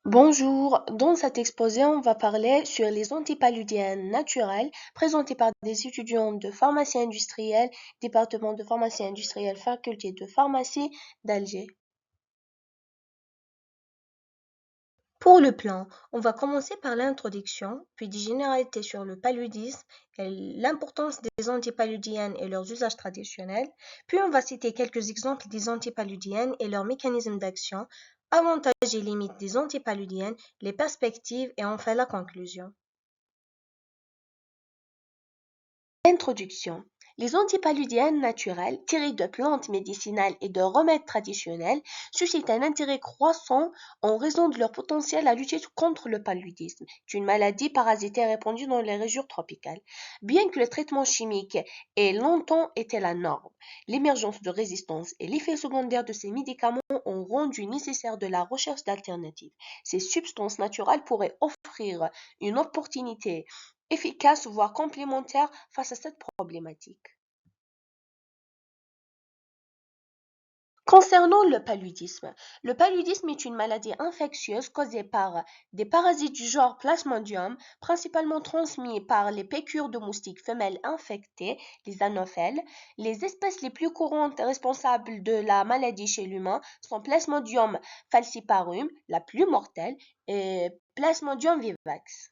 Bonjour, dans cet exposé, on va parler sur les antipaludiens naturels présentés par des étudiants de pharmacie industrielle, département de pharmacie industrielle, faculté de pharmacie d'Alger. Pour le plan, on va commencer par l'introduction, puis des généralités sur le paludisme et l'importance des antipaludiennes et leurs usages traditionnels, puis on va citer quelques exemples des antipaludiennes et leurs mécanismes d'action, avantages et limites des antipaludiennes, les perspectives et enfin la conclusion. Introduction. Les antipaludiennes naturelles, tirées de plantes médicinales et de remèdes traditionnels, suscitent un intérêt croissant en raison de leur potentiel à lutter contre le paludisme, une maladie parasitaire répandue dans les régions tropicales. Bien que le traitement chimique ait longtemps été la norme, l'émergence de résistance et l'effet secondaire de ces médicaments ont rendu nécessaire de la recherche d'alternatives. Ces substances naturelles pourraient offrir une opportunité efficace voire complémentaire face à cette problématique. Concernant le paludisme est une maladie infectieuse causée par des parasites du genre Plasmodium, principalement transmis par les piqûres de moustiques femelles infectées, les anophèles. Les espèces les plus courantes responsables de la maladie chez l'humain sont Plasmodium falciparum, la plus mortelle, et Plasmodium vivax.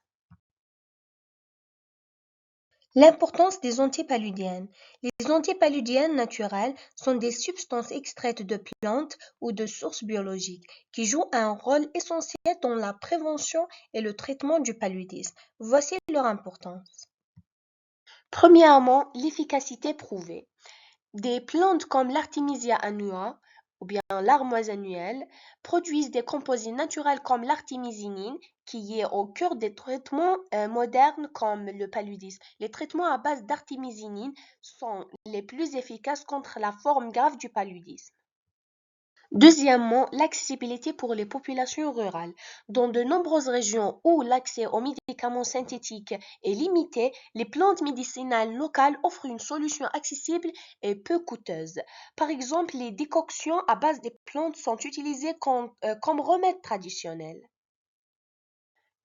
L'importance des antipaludiennes. Les antipaludiennes naturelles sont des substances extraites de plantes ou de sources biologiques qui jouent un rôle essentiel dans la prévention et le traitement du paludisme. Voici leur importance. Premièrement, l'efficacité prouvée. Des plantes comme l'Artemisia annua ou bien l'armoise annuelle produisent des composés naturels comme l'artémisinine qui est au cœur des traitements modernes comme le paludisme. Les traitements à base d'artémisinine sont les plus efficaces contre la forme grave du paludisme. Deuxièmement, l'accessibilité pour les populations rurales. Dans de nombreuses régions où l'accès aux médicaments synthétiques est limité, les plantes médicinales locales offrent une solution accessible et peu coûteuse. Par exemple, les décoctions à base des plantes sont utilisées comme remèdes traditionnels.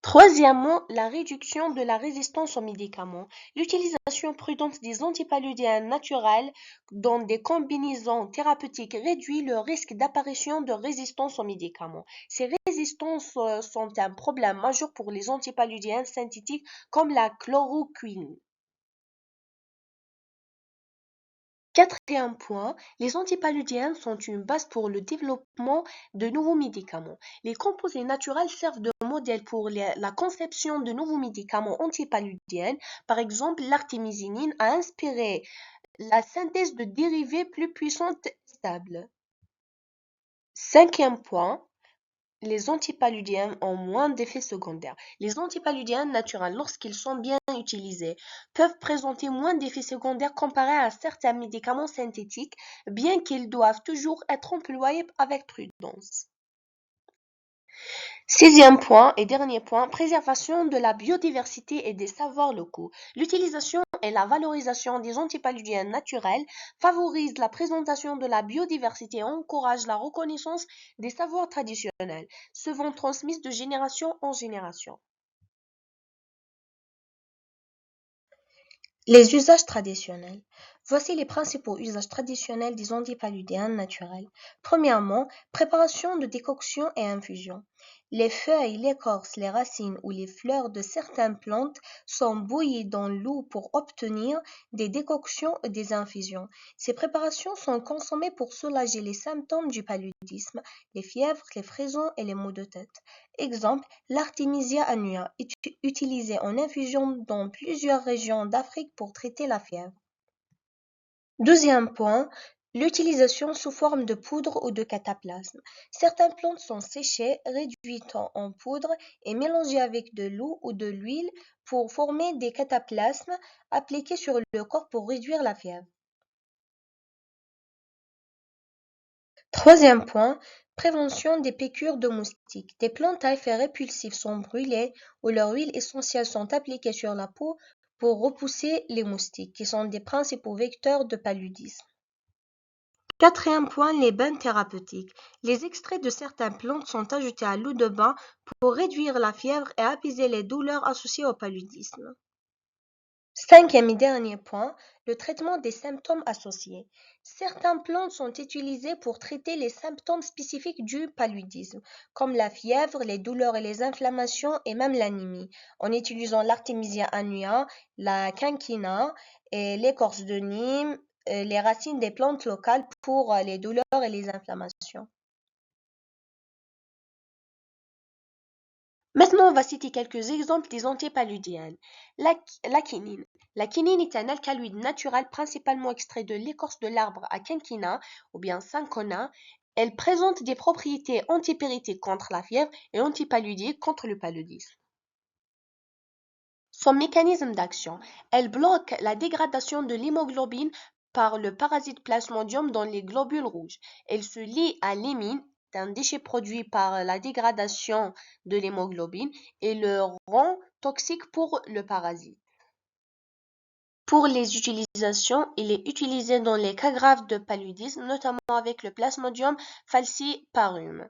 Troisièmement, la réduction de la résistance aux médicaments. L'utilisation prudente des antipaludiens naturels dans des combinaisons thérapeutiques réduit le risque d'apparition de résistance aux médicaments. Ces résistances sont un problème majeur pour les antipaludiens synthétiques comme la chloroquine. Quatrième point, les antipaludiens sont une base pour le développement de nouveaux médicaments. Les composés naturels servent de modèle pour la conception de nouveaux médicaments antipaludiens. Par exemple, l'artémisinine a inspiré la synthèse de dérivés plus puissantes et stables. Cinquième point, les antipaludiens ont moins d'effets secondaires. Les antipaludiens naturels, lorsqu'ils sont bien utilisés, peuvent présenter moins d'effets secondaires comparés à certains médicaments synthétiques, bien qu'ils doivent toujours être employés avec prudence. Sixième point et dernier point, préservation de la biodiversité et des savoirs locaux. L'utilisation et la valorisation des antipaludiens naturels favorise la présentation de la biodiversité et encourage la reconnaissance des savoirs traditionnels, souvent transmis de génération en génération. Les usages traditionnels. Voici les principaux usages traditionnels des antipaludiens naturels. Premièrement, préparation de décoctions et infusions. Les feuilles, l'écorce, les racines ou les fleurs de certaines plantes sont bouillies dans l'eau pour obtenir des décoctions et des infusions. Ces préparations sont consommées pour soulager les symptômes du paludisme, les fièvres, les frissons et les maux de tête. Exemple, l'Artemisia annua est utilisée en infusion dans plusieurs régions d'Afrique pour traiter la fièvre. Deuxième point, l'utilisation sous forme de poudre ou de cataplasme. Certaines plantes sont séchées, réduites en poudre et mélangées avec de l'eau ou de l'huile pour former des cataplasmes appliqués sur le corps pour réduire la fièvre. Troisième point, prévention des piqûres de moustiques. Des plantes à effet répulsif sont brûlées ou leurs huiles essentielles sont appliquées sur la peau pour repousser les moustiques, qui sont des principaux vecteurs de paludisme. Quatrième point, les bains thérapeutiques. Les extraits de certaines plantes sont ajoutés à l'eau de bain pour réduire la fièvre et apaiser les douleurs associées au paludisme. Cinquième et dernier point, le traitement des symptômes associés. Certaines plantes sont utilisées pour traiter les symptômes spécifiques du paludisme, comme la fièvre, les douleurs et les inflammations et même l'anémie, en utilisant l'Artemisia annua, la quinquina et l'écorce de Nîmes, les racines des plantes locales pour les douleurs et les inflammations. Maintenant, on va citer quelques exemples des antipaludiennes. La quinine. La quinine est un alcaloïde naturel principalement extrait de l'écorce de l'arbre à quinquina ou bien cinchona. Elle présente des propriétés antipyrétiques contre la fièvre et antipaludiques contre le paludisme. Son mécanisme d'action. Elle bloque la dégradation de l'hémoglobine par le parasite Plasmodium dans les globules rouges. Elle se lie à l'hémine, un déchet produit par la dégradation de l'hémoglobine, et le rend toxique pour le parasite. Pour les utilisations, il est utilisé dans les cas graves de paludisme, notamment avec le Plasmodium falciparum.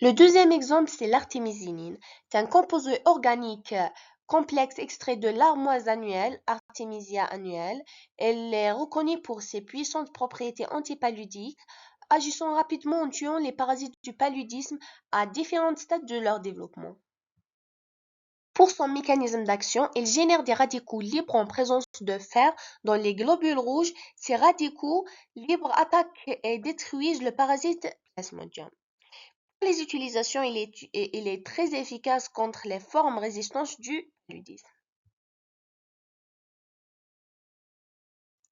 Le deuxième exemple, c'est l'artémisinine. C'est un composé organique complexe extrait de l'armoise annuelle, Artemisia annuelle. Elle est reconnue pour ses puissantes propriétés antipaludiques, agissant rapidement en tuant les parasites du paludisme à différents stades de leur développement. Pour son mécanisme d'action, il génère des radicaux libres en présence de fer dans les globules rouges. Ces radicaux libres attaquent et détruisent le parasite Plasmodium. Pour les utilisations, il est très efficace contre les formes résistantes du paludisme.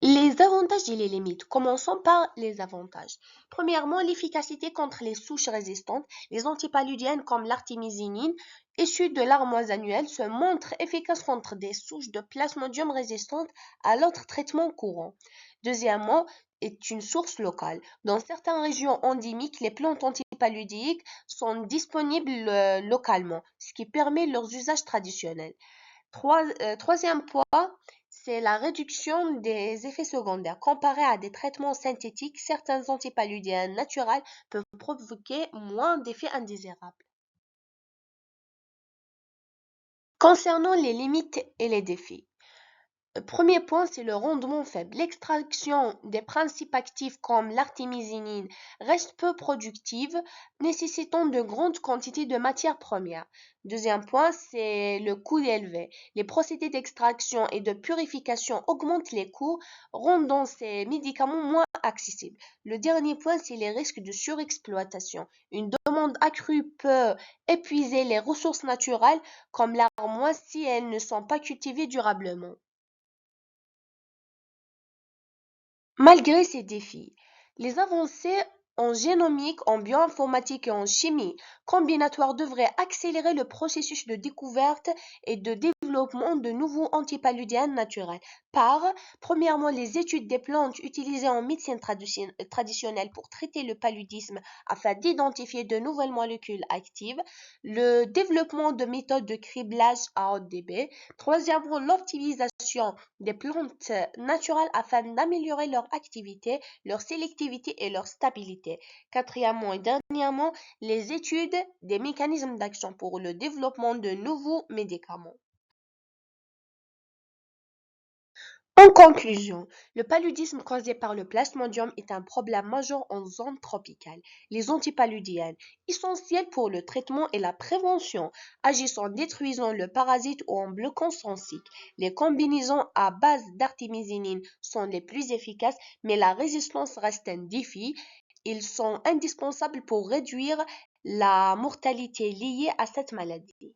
Les avantages et les limites. Commençons par les avantages. Premièrement, l'efficacité contre les souches résistantes. Les antipaludiennes comme l'artémisinine, issues de l'armoise annuelle, se montrent efficaces contre des souches de plasmodium résistantes à l'autre traitement courant. Deuxièmement, est une source locale. Dans certaines régions endémiques, les plantes antipaludiques sont disponibles localement, ce qui permet leur usage traditionnel. Troisième point, c'est la réduction des effets secondaires. Comparé à des traitements synthétiques, certains antipaludiens naturels peuvent provoquer moins d'effets indésirables. Concernant les limites et les défis, premier point, c'est le rendement faible. L'extraction des principes actifs comme l'artémisinine reste peu productive, nécessitant de grandes quantités de matières premières. Deuxième point, c'est le coût élevé. Les procédés d'extraction et de purification augmentent les coûts, rendant ces médicaments moins accessibles. Le dernier point, c'est les risques de surexploitation. Une demande accrue peut épuiser les ressources naturelles comme l'armoise si elles ne sont pas cultivées durablement. Malgré ces défis, les avancées en génomique, en bioinformatique et en chimie combinatoire devraient accélérer le processus de découverte et de développement de nouveaux antipaludiens naturels par, premièrement, les études des plantes utilisées en médecine traditionnelle pour traiter le paludisme afin d'identifier de nouvelles molécules actives, le développement de méthodes de criblage à haute dB, troisièmement, l'optimisation des plantes naturelles afin d'améliorer leur activité, leur sélectivité et leur stabilité. Quatrièmement et dernièrement, les études des mécanismes d'action pour le développement de nouveaux médicaments. En conclusion, le paludisme causé par le plasmodium est un problème majeur en zone tropicale. Les antipaludiennes, essentiels pour le traitement et la prévention, agissent en détruisant le parasite ou en bloquant son cycle. Les combinaisons à base d'artémisinine sont les plus efficaces, mais la résistance reste un défi. Ils sont indispensables pour réduire la mortalité liée à cette maladie.